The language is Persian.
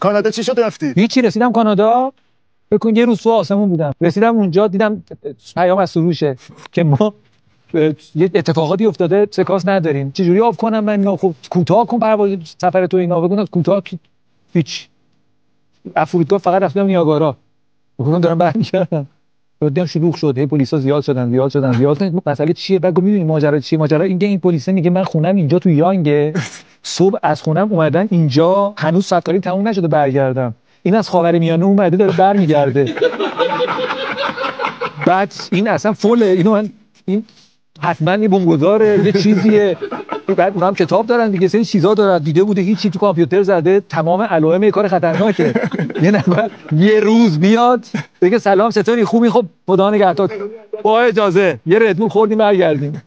کانادا چی شد رفتی؟ هیچی، رسیدم کانادا، بکن یه روز تو آسمون بودم، رسیدم اونجا دیدم پیام از سروشه که ما یه اتفاقاتی افتاده، سکانس نداریم، چجوری آف کنم من؟ خب کوتاه کن پرواز سفر تو، اینا بگن کوتاه، هیچ. فرودگاه فقط رفتم نیاگارا، بگم دارم برمیگردم، دیدم شلوغ شد، پلیسا زیاد شدن. مسئله چیه؟ بعد میدونی ماجرا چیه؟ ماجرا اینه این پلیسا میگه من خونم اینجا تو یانگه، صبح از خونم اومدن اینجا، هنوز سفری تموم نشده برگردم، این از خاورمیانه اومده داره برمیگرده. بعد این اصلا فول، اینو من این حتما یه بمبگذاره، یه چیزیه. بعد اونم کتاب دارن دیگه، سری چیزا دارن، دیده بوده هیچی تو کامپیوتر زده، تمام علائم کار خطرناکه. یه نفر یه روز بیاد بگه سلام چطوری، خوبی؟ خب خدا نگهدار، با اجازه یه ردبول خوردیم برگردیم.